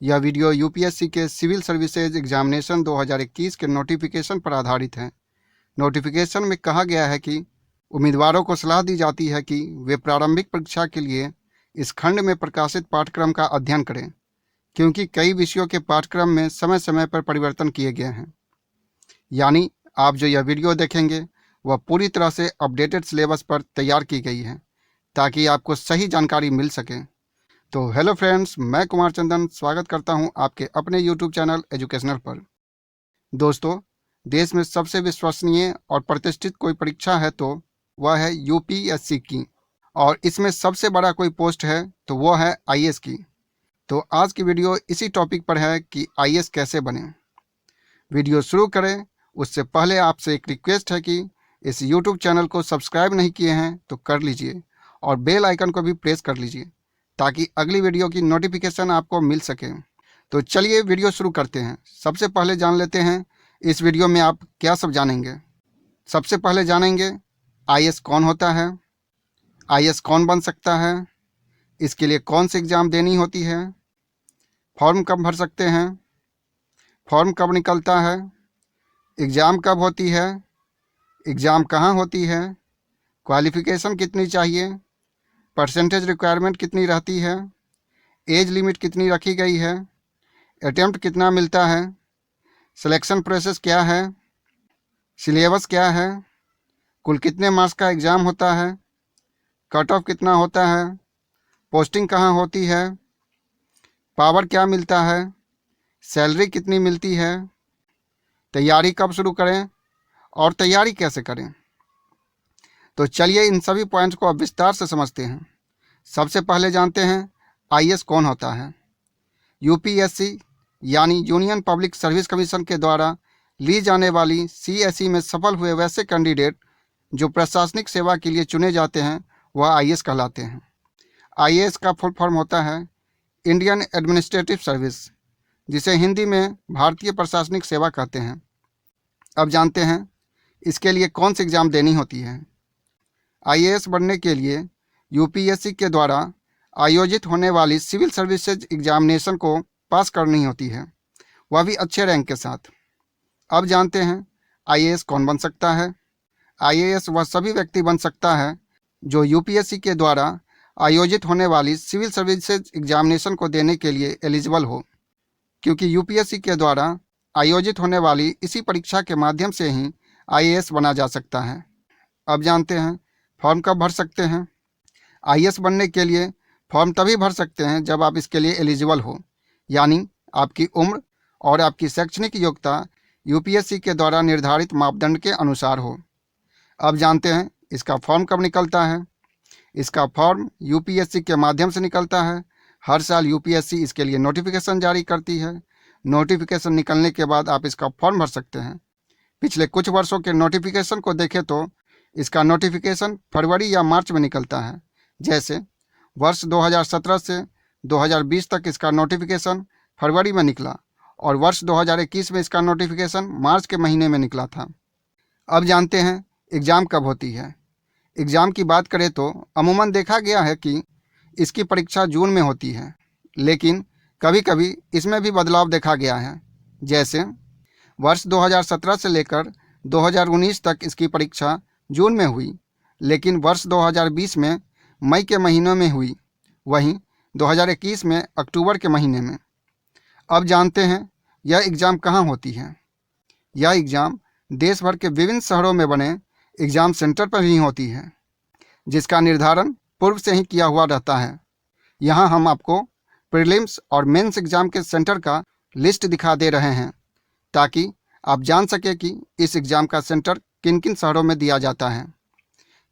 यह video UPSC के civil services examination 2021 के नोटिफिकेशन पर आधारित है। नोटिफिकेशन में कहा गया है कि उम्मीदवारों को सलाह दी जाती है कि वे प्रारंभिक परीक्षा के लिए इस खंड में प्रकाशित पाठ्यक्रम का अध्ययन करें, क्योंकि कई विषयों के पाठ्यक्रम में समय समय पर परिवर्तन किए गए हैं। यानी आप जो यह वीडियो देखेंगे वह पूरी तरह से अपडेटेड सिलेबस पर तैयार की गई है, ताकि आपको सही जानकारी मिल सके। तो हेलो फ्रेंड्स, मैं कुमार चंदन स्वागत करता हूं आपके अपने यूट्यूब चैनल एजुकेशनल पर। दोस्तों, देश में सबसे विश्वसनीय और प्रतिष्ठित कोई परीक्षा है तो वह है यूपीएससी की, और इसमें सबसे बड़ा कोई पोस्ट है तो वह है आईएएस की। तो आज की वीडियो इसी टॉपिक पर है कि आईएएस कैसे बने। वीडियो शुरू करें उससे पहले आपसे एक रिक्वेस्ट है कि इस यूट्यूब चैनल को सब्सक्राइब नहीं किए हैं तो कर लीजिए और बेल आइकन को भी प्रेस कर लीजिए, ताकि अगली वीडियो की नोटिफिकेशन आपको मिल सके। तो चलिए वीडियो शुरू करते हैं। सबसे पहले जान लेते हैं इस वीडियो में आप क्या सब जानेंगे। सबसे पहले जानेंगे आईएएस कौन होता है, आईएएस कौन बन सकता है, इसके लिए कौन सी एग्ज़ाम देनी होती है, फॉर्म कब भर सकते हैं, फॉर्म कब निकलता है, एग्ज़ाम कब होती है, एग्ज़ाम कहाँ होती है, क्वालिफ़िकेशन कितनी चाहिए, परसेंटेज रिक्वायरमेंट कितनी रहती है, एज लिमिट कितनी रखी गई है, अटेम्प्ट कितना मिलता है, सिलेक्शन प्रोसेस क्या है, सिलेबस क्या है, कुल कितने मार्क्स का एग्ज़ाम होता है, कट ऑफ कितना होता है, पोस्टिंग कहाँ होती है, पावर क्या मिलता है, सैलरी कितनी मिलती है, तैयारी कब शुरू करें और तैयारी कैसे करें। तो चलिए इन सभी पॉइंट्स को अब विस्तार से समझते हैं। सबसे पहले जानते हैं आईएएस कौन होता है। यूपीएससी यानी यूनियन पब्लिक सर्विस कमीशन के द्वारा ली जाने वाली सीएसई में सफल हुए वैसे कैंडिडेट जो प्रशासनिक सेवा के लिए चुने जाते हैं वह आईएएस कहलाते हैं। आईएएस का फुल फॉर्म होता है इंडियन एडमिनिस्ट्रेटिव सर्विस, जिसे हिंदी में भारतीय प्रशासनिक सेवा कहते हैं। अब जानते हैं इसके लिए कौन सी एग्ज़ाम देनी होती है। आईएएस बनने के लिए यूपीएससी के द्वारा आयोजित होने वाली सिविल सर्विसेज एग्जामिनेशन को पास करनी होती है, वह भी अच्छे रैंक के साथ। अब जानते हैं आईएएस कौन बन सकता है। आईएएस वह सभी व्यक्ति बन सकता है जो यूपीएससी के द्वारा आयोजित होने वाली सिविल सर्विसेज एग्जामिनेशन को देने के लिए एलिजिबल हो, क्योंकि यूपीएससी के द्वारा आयोजित होने वाली इसी परीक्षा के माध्यम से ही आईएएस बना जा सकता है। अब जानते हैं फॉर्म कब भर सकते हैं। आईएएस बनने के लिए फॉर्म तभी भर सकते हैं जब आप इसके लिए एलिजिबल हो, यानी आपकी उम्र और आपकी शैक्षणिक योग्यता यूपीएससी के द्वारा निर्धारित मापदंड के अनुसार हो। अब जानते हैं इसका फॉर्म कब निकलता है। इसका फॉर्म यूपीएससी के माध्यम से निकलता है। हर साल यूपीएससी इसके लिए नोटिफिकेशन जारी करती है। नोटिफिकेशन निकलने के बाद आप इसका फॉर्म भर सकते हैं। पिछले कुछ वर्षों के नोटिफिकेशन को देखें तो इसका नोटिफिकेशन फरवरी या मार्च में निकलता है। जैसे वर्ष 2017 से 2020 तक इसका नोटिफिकेशन फरवरी में निकला और वर्ष 2021 में इसका नोटिफिकेशन मार्च के महीने में निकला था। अब जानते हैं एग्ज़ाम कब होती है। एग्ज़ाम की बात करें तो अमूमन देखा गया है कि इसकी परीक्षा जून में होती है, लेकिन कभी कभी इसमें भी बदलाव देखा गया है। जैसे वर्ष 2017 से लेकर 2019 तक इसकी परीक्षा जून में हुई, लेकिन वर्ष 2020 में मई के महीनों में हुई, वहीं 2021 में अक्टूबर के महीने में। अब जानते हैं यह एग्ज़ाम कहाँ होती है। यह एग्ज़ाम देश भर के विभिन्न शहरों में बने एग्ज़ाम सेंटर पर ही होती है, जिसका निर्धारण पूर्व से ही किया हुआ रहता है। यहाँ हम आपको प्रीलिम्स और मेंस एग्ज़ाम के सेंटर का लिस्ट दिखा दे रहे हैं, ताकि आप जान सके कि इस एग्ज़ाम का सेंटर किन किन शहरों में दिया जाता है।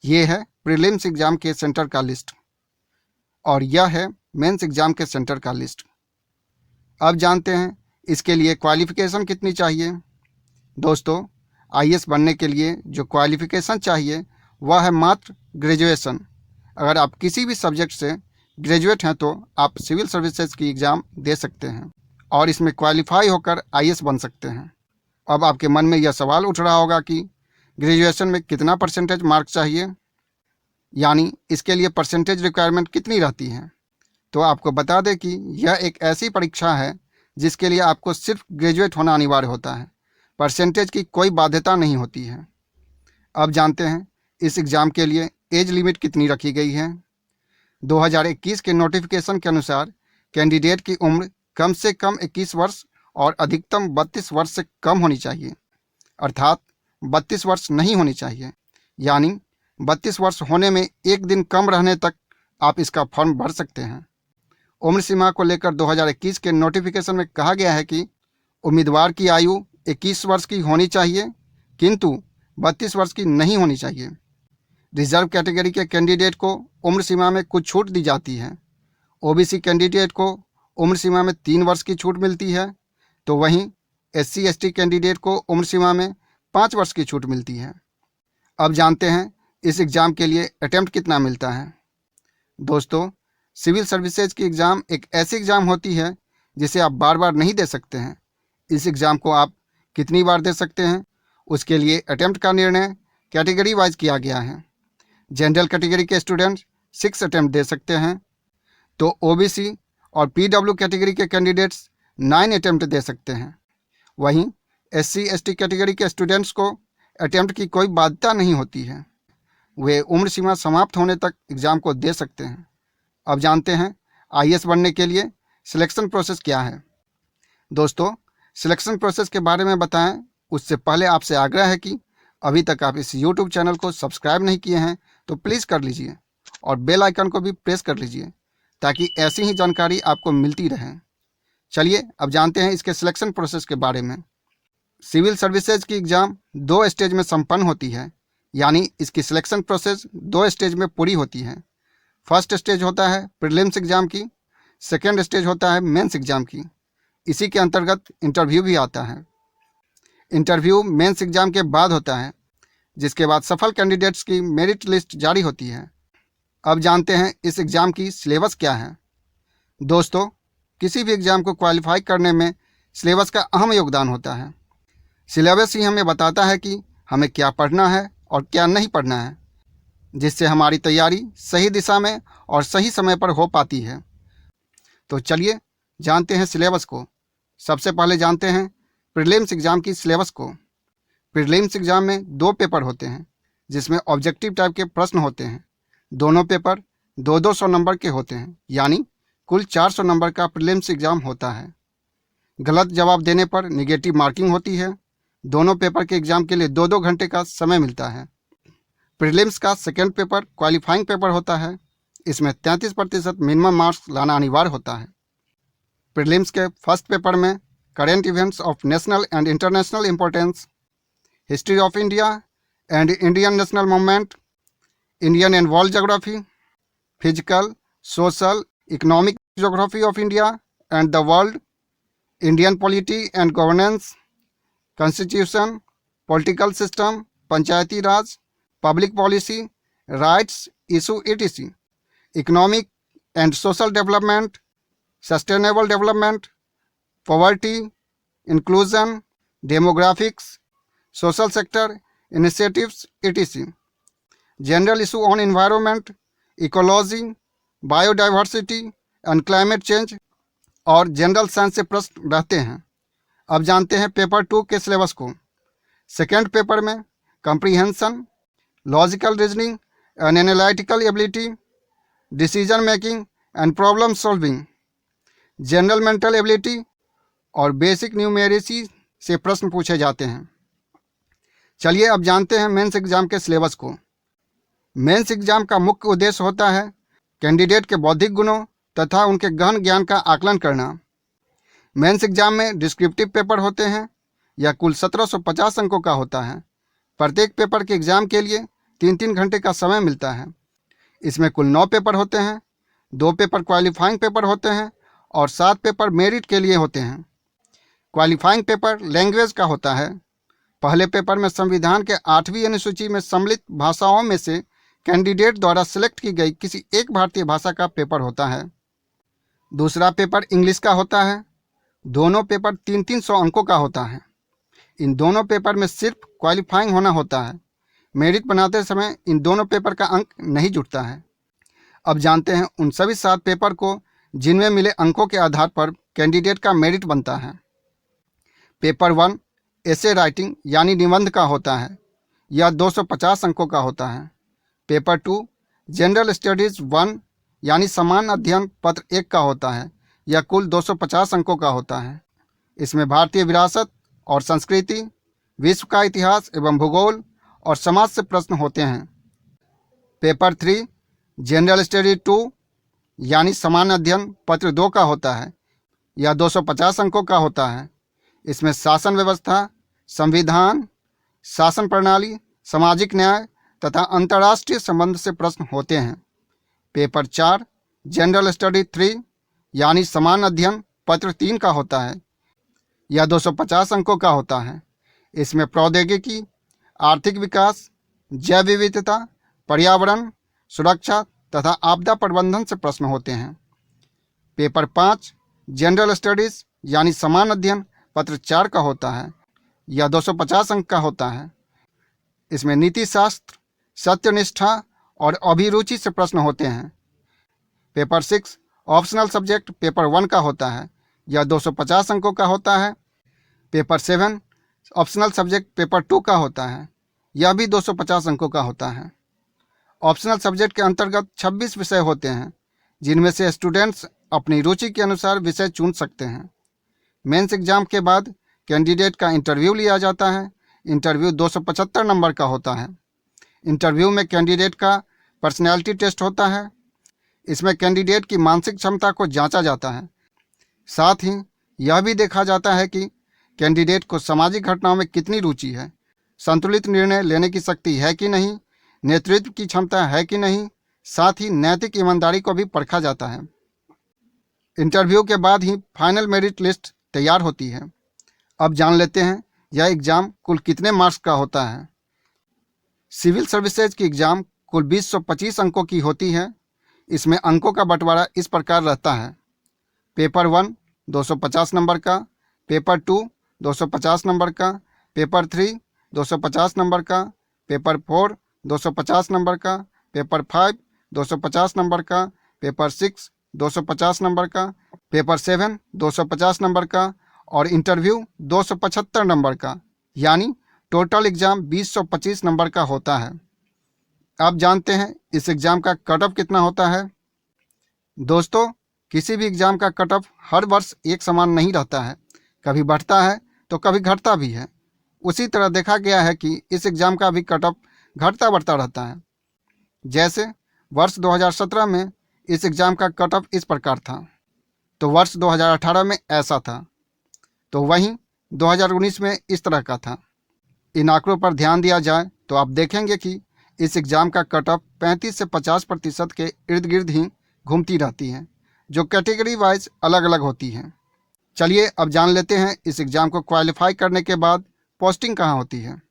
ये है प्रीलिम्स एग्ज़ाम के सेंटर का लिस्ट और यह है मेंस एग्ज़ाम के सेंटर का लिस्ट। अब जानते हैं इसके लिए क्वालिफ़िकेशन कितनी चाहिए। दोस्तों, आईएएस बनने के लिए जो क्वालिफ़िकेशन चाहिए वह है मात्र ग्रेजुएशन। अगर आप किसी भी सब्जेक्ट से ग्रेजुएट हैं तो आप सिविल सर्विसेज की एग्ज़ाम दे सकते हैं और इसमें क्वालिफाई होकर आईएएस बन सकते हैं। अब आपके मन में यह सवाल उठ रहा होगा कि ग्रेजुएशन में कितना परसेंटेज मार्क्स चाहिए, यानी इसके लिए परसेंटेज रिक्वायरमेंट कितनी रहती है। तो आपको बता दें कि यह एक ऐसी परीक्षा है जिसके लिए आपको सिर्फ ग्रेजुएट होना अनिवार्य होता है। परसेंटेज की कोई बाध्यता नहीं होती है। अब जानते हैं इस एग्ज़ाम के लिए एज लिमिट कितनी रखी गई है। 2021 के नोटिफिकेशन के अनुसार कैंडिडेट की उम्र कम से कम 21 वर्ष और अधिकतम 32 वर्ष से कम होनी चाहिए, अर्थात 32 वर्ष नहीं होनी चाहिए। यानी 32 वर्ष होने में एक दिन कम रहने तक आप इसका फॉर्म भर सकते हैं। उम्र सीमा को लेकर 2021 के नोटिफिकेशन में कहा गया है कि उम्मीदवार की आयु 21 वर्ष की होनी चाहिए, किंतु 32 वर्ष की नहीं होनी चाहिए। रिजर्व कैटेगरी के कैंडिडेट को उम्र सीमा में कुछ छूट दी जाती है। ओबीसी कैंडिडेट को उम्र सीमा में 3 वर्ष की छूट मिलती है, तो वहीं SC/ST कैंडिडेट को उम्र सीमा में 5 वर्ष की छूट मिलती है। अब जानते हैं इस एग्ज़ाम के लिए अटेम्प्ट कितना मिलता है। दोस्तों, सिविल सर्विसेज की एग्ज़ाम एक ऐसी एग्ज़ाम होती है जिसे आप बार बार नहीं दे सकते हैं। इस एग्ज़ाम को आप कितनी बार दे सकते हैं, उसके लिए अटेम्प्ट का निर्णय कैटेगरी वाइज किया गया है। जनरल कैटेगरी के स्टूडेंट 6 अटेम्प्ट दे सकते हैं, तो OBC और PW कैटेगरी के कैंडिडेट्स 9 अटेम्प्ट दे सकते हैं। वहीं SC/ST कैटेगरी के स्टूडेंट्स को अटेम्प्ट की कोई बाध्यता नहीं होती है, वे उम्र सीमा समाप्त होने तक एग्ज़ाम को दे सकते हैं। अब जानते हैं IAS बनने के लिए सिलेक्शन प्रोसेस क्या है। दोस्तों, सिलेक्शन प्रोसेस के बारे में बताएं उससे पहले आपसे आग्रह है कि अभी तक आप इस YouTube चैनल को सब्सक्राइब नहीं किए हैं तो प्लीज़ कर लीजिए और बेल आइकन को भी प्रेस कर लीजिए ताकि ऐसी ही जानकारी आपको मिलती रहे। चलिए अब जानते हैं इसके सिलेक्शन प्रोसेस के बारे में। सिविल सर्विसेज की एग्ज़ाम 2 स्टेज में संपन्न होती है, यानी इसकी सिलेक्शन प्रोसेस 2 स्टेज में पूरी होती है। फर्स्ट स्टेज होता है प्रीलिम्स एग्ज़ाम की, सेकेंड स्टेज होता है मेंस एग्ज़ाम की। इसी के अंतर्गत इंटरव्यू भी आता है। इंटरव्यू मेंस एग्ज़ाम के बाद होता है, जिसके बाद सफल कैंडिडेट्स की मेरिट लिस्ट जारी होती है। अब जानते हैं इस एग्ज़ाम की सिलेबस क्या है। दोस्तों, किसी भी एग्ज़ाम को क्वालिफाई करने में सिलेबस का अहम योगदान होता है। सिलेबस ही हमें बताता है कि हमें क्या पढ़ना है और क्या नहीं पढ़ना है, जिससे हमारी तैयारी सही दिशा में और सही समय पर हो पाती है। तो चलिए जानते हैं सिलेबस को। सबसे पहले जानते हैं प्रीलिम्स एग्ज़ाम की सिलेबस को। प्रीलिम्स एग्ज़ाम में 2 पेपर होते हैं, जिसमें ऑब्जेक्टिव टाइप के प्रश्न होते हैं। दोनों पेपर 200 नंबर के होते हैं, यानी कुल 400 नंबर का प्रीलिम्स एग्ज़ाम होता है। गलत जवाब देने पर निगेटिव मार्किंग होती है। दोनों पेपर के एग्ज़ाम के लिए 2-2 घंटे का समय मिलता है। प्रीलिम्स का सेकेंड पेपर क्वालिफाइंग पेपर होता है। इसमें 33% मिनिमम मार्क्स लाना अनिवार्य होता है। प्रीलिम्स के फर्स्ट पेपर में current events of national and international importance, history of India and Indian national movement, Indian and world geography, physical, social, economic geography of India and the world, Indian polity and governance, constitution, political system, Panchayati Raj, public policy, rights issue etc, economic and social development, sustainable development, poverty, inclusion, demographics, social sector initiatives etc, general issue on environment, ecology, biodiversity and climate change और general science से प्रश्न रहते हैं। अब जानते हैं paper 2 के syllabus को। सेकेंड पेपर में comprehension, logical reasoning and analytical ability, decision making and problem solving, general mental ability और बेसिक न्यूमेरेसी से प्रश्न पूछे जाते हैं। चलिए अब जानते हैं मेंस एग्ज़ाम के सिलेबस को। मेंस एग्ज़ाम का मुख्य उद्देश्य होता है कैंडिडेट के बौद्धिक गुणों तथा उनके गहन ज्ञान का आकलन करना। मेंस एग्ज़ाम में डिस्क्रिप्टिव पेपर होते हैं। यह कुल 1750 अंकों का होता है। प्रत्येक पेपर के एग्ज़ाम के लिए 3-3 घंटे का समय मिलता है। इसमें कुल 9 पेपर होते हैं। 2 पेपर क्वालिफाइंग पेपर होते हैं और 7 पेपर मेरिट के लिए होते हैं। क्वालिफाइंग पेपर लैंग्वेज का होता है। पहले पेपर में संविधान के 8वीं अनुसूची में सम्मिलित भाषाओं में से कैंडिडेट द्वारा सिलेक्ट की गई किसी एक भारतीय भाषा का पेपर होता है। दूसरा पेपर इंग्लिश का होता है। दोनों पेपर 300 अंकों का होता है। इन दोनों पेपर में सिर्फ क्वालिफाइंग होना होता है। मेरिट बनाते समय इन दोनों पेपर का अंक नहीं जुटता है। अब जानते हैं उन सभी 7 पेपर को जिनमें मिले अंकों के आधार पर कैंडिडेट का मेरिट बनता है। पेपर 1 एसे राइटिंग यानी निबंध का होता है, यह 250 अंकों का होता है। पेपर 2 जनरल स्टडीज़ 1 यानी सामान्य अध्ययन पत्र 1 का होता है, यह कुल 250 अंकों का होता है। इसमें भारतीय विरासत और संस्कृति, विश्व का इतिहास एवं भूगोल और समाज से प्रश्न होते हैं। पेपर 3 जनरल स्टडी 2 यानी सामान्य अध्ययन पत्र 2 का होता है, यह 250 अंकों का होता है। इसमें शासन व्यवस्था, संविधान, शासन प्रणाली, सामाजिक न्याय तथा अंतर्राष्ट्रीय संबंध से प्रश्न होते हैं। पेपर 4 जनरल स्टडी 3 यानी सामान्य अध्ययन पत्र 3 का होता है, यह 250 अंकों का होता है। इसमें प्रौद्योगिकी, आर्थिक विकास, जैव विविधता, पर्यावरण, सुरक्षा तथा आपदा प्रबंधन से प्रश्न होते हैं। पेपर 5 जनरल स्टडीज़ यानी सामान्य अध्ययन पत्र 4 का होता है, यह 250 अंक का होता है। इसमें नीति शास्त्र, सत्यनिष्ठा और अभिरुचि से प्रश्न होते हैं। पेपर 6 ऑप्शनल सब्जेक्ट पेपर 1 का होता है, यह 250 अंकों का होता है। पेपर 7 ऑप्शनल सब्जेक्ट पेपर 2 का होता है, यह भी 250 अंकों का होता है। ऑप्शनल सब्जेक्ट के अंतर्गत 26 विषय होते हैं, जिनमें से स्टूडेंट्स अपनी रुचि के अनुसार विषय चुन सकते हैं। मेंस एग्जाम के बाद कैंडिडेट का इंटरव्यू लिया जाता है। इंटरव्यू 275 नंबर का होता है। इंटरव्यू में कैंडिडेट का पर्सनैलिटी टेस्ट होता है। इसमें कैंडिडेट की मानसिक क्षमता को जांचा जाता है। साथ ही यह भी देखा जाता है कि कैंडिडेट को सामाजिक घटनाओं में कितनी रुचि है, संतुलित निर्णय लेने की शक्ति है कि नहीं, नेतृत्व की क्षमता है कि नहीं, साथ ही नैतिक ईमानदारी को भी परखा जाता है। इंटरव्यू के बाद ही फाइनल मेरिट लिस्ट तैयार होती है। अब जान लेते हैं यह एग्ज़ाम कुल कितने मार्क्स का होता है। सिविल सर्विसेज की एग्ज़ाम कुल 225 अंकों की होती है। इसमें अंकों का बंटवारा इस प्रकार रहता है। पेपर 1 250 नंबर का, पेपर 2 250 नंबर का, पेपर 3 250 नंबर का, पेपर 4 250 नंबर का, पेपर 5 250 नंबर का, पेपर 6 250 नंबर का, पेपर 7 250 नंबर का और इंटरव्यू 275 नंबर का, यानी टोटल एग्ज़ाम 225 नंबर का होता है। आप जानते हैं इस एग्ज़ाम का कट ऑफ कितना होता है। दोस्तों, किसी भी एग्ज़ाम का कट ऑफ हर वर्ष एक समान नहीं रहता है, कभी बढ़ता है तो कभी घटता भी है। उसी तरह देखा गया है कि इस एग्ज़ाम का भी कट ऑफ घटता बढ़ता रहता है। जैसे वर्ष 2017 में इस एग्ज़ाम का कट ऑफ इस प्रकार था, तो वर्ष 2018 में ऐसा था, तो वहीं 2019 में इस तरह का था। इन आंकड़ों पर ध्यान दिया जाए तो आप देखेंगे कि इस एग्ज़ाम का कट ऑफ 35 से 50% के इर्द गिर्द ही घूमती रहती हैं, जो कैटेगरी वाइज अलग अलग होती हैं। चलिए अब जान लेते हैं इस एग्ज़ाम को क्वालिफाई करने के बाद पोस्टिंग कहाँ होती है।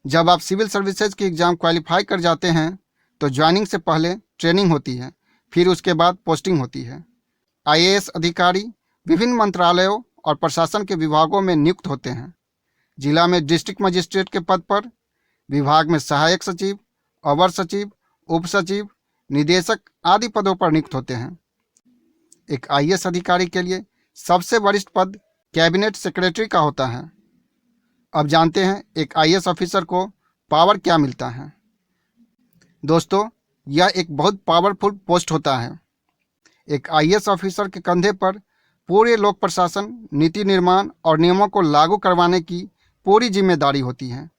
जब आप सिविल सर्विसेज की एग्ज़ाम क्वालिफाई कर जाते हैं तो ज्वाइनिंग से पहले ट्रेनिंग होती है, फिर उसके बाद पोस्टिंग होती है। IAS अधिकारी विभिन्न मंत्रालयों और प्रशासन के विभागों में नियुक्त होते हैं। जिला में डिस्ट्रिक्ट मजिस्ट्रेट के पद पर, विभाग में सहायक सचिव, अवर सचिव, उप सचिव, निदेशक आदि पदों पर नियुक्त होते हैं। एक IAS अधिकारी के लिए सबसे वरिष्ठ पद कैबिनेट सेक्रेटरी का होता है। अब जानते हैं एक IAS ऑफिसर को पावर क्या मिलता है। दोस्तों, यह एक बहुत पावरफुल पोस्ट होता है। एक IAS ऑफिसर के कंधे पर पूरे लोक प्रशासन, नीति निर्माण और नियमों को लागू करवाने की पूरी जिम्मेदारी होती है।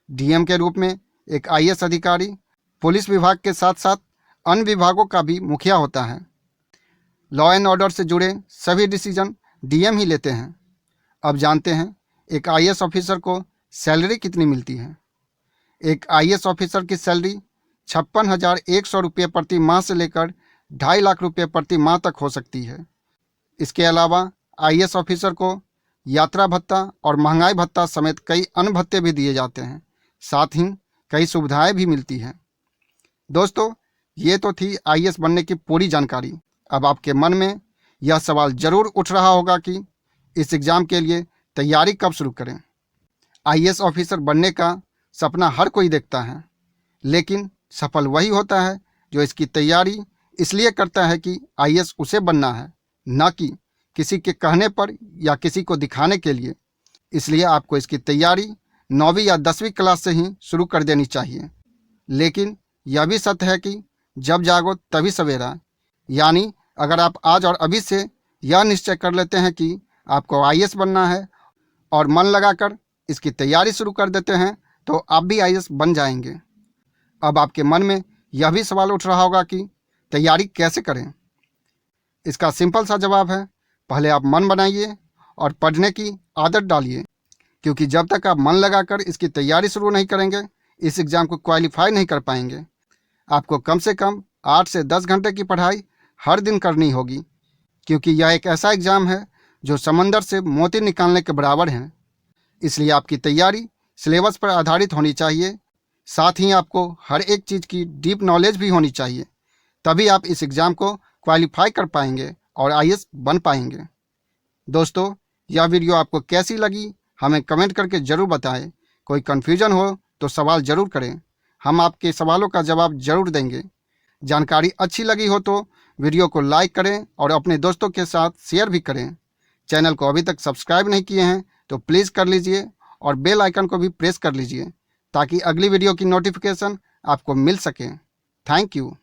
DM के रूप में एक IAS अधिकारी पुलिस विभाग के साथ साथ अन्य विभागों का भी मुखिया होता है। लॉ एंड ऑर्डर से जुड़े सभी डिसीजन DM ही लेते हैं। अब जानते हैं एक IAS ऑफिसर को सैलरी कितनी मिलती है। एक IAS ऑफिसर की सैलरी 56,100 रुपये प्रति माह से लेकर 2.5 लाख रुपये प्रति माह तक हो सकती है। इसके अलावा IAS ऑफिसर को यात्रा भत्ता और महंगाई भत्ता समेत कई अन्य भत्ते भी दिए जाते हैं। साथ ही कई सुविधाएं भी मिलती हैं। दोस्तों, ये तो थी IAS बनने की पूरी जानकारी। अब आपके मन में यह सवाल ज़रूर उठ रहा होगा कि इस एग्ज़ाम के लिए तैयारी कब शुरू करें। IAS ऑफिसर बनने का सपना हर कोई देखता है, लेकिन सफल वही होता है जो इसकी तैयारी इसलिए करता है कि आईएएस उसे बनना है, न कि किसी के कहने पर या किसी को दिखाने के लिए। इसलिए आपको इसकी तैयारी 9वीं या 10वीं क्लास से ही शुरू कर देनी चाहिए। लेकिन यह भी सत्य है कि जब जागो तभी सवेरा। यानी अगर आप आज और अभी से यह निश्चय कर लेते हैं कि आपको आईएएस बनना है और मन लगाकर इसकी तैयारी शुरू कर देते हैं, तो आप भी आईएएस बन जाएंगे। अब आपके मन में यह भी सवाल उठ रहा होगा कि तैयारी कैसे करें। इसका सिंपल सा जवाब है, पहले आप मन बनाइए और पढ़ने की आदत डालिए। क्योंकि जब तक आप मन लगाकर इसकी तैयारी शुरू नहीं करेंगे, इस एग्ज़ाम को क्वालिफाई नहीं कर पाएंगे। आपको कम से कम 8 से 10 घंटे की पढ़ाई हर दिन करनी होगी, क्योंकि यह एक ऐसा एग्ज़ाम है जो समंदर से मोती निकालने के बराबर है। इसलिए आपकी तैयारी सिलेबस पर आधारित होनी चाहिए। साथ ही आपको हर एक चीज़ की डीप नॉलेज भी होनी चाहिए। तभी आप इस एग्ज़ाम को क्वालिफाई कर पाएंगे और आईएएस बन पाएंगे। दोस्तों, यह वीडियो आपको कैसी लगी हमें कमेंट करके ज़रूर बताएं। कोई कन्फ्यूजन हो तो सवाल ज़रूर करें, हम आपके सवालों का जवाब ज़रूर देंगे। जानकारी अच्छी लगी हो तो वीडियो को लाइक करें और अपने दोस्तों के साथ शेयर भी करें। चैनल को अभी तक सब्सक्राइब नहीं किए हैं तो प्लीज़ कर लीजिए और बेल आइकन को भी प्रेस कर लीजिए, ताकि अगली वीडियो की नोटिफिकेशन आपको मिल सके। Thank you.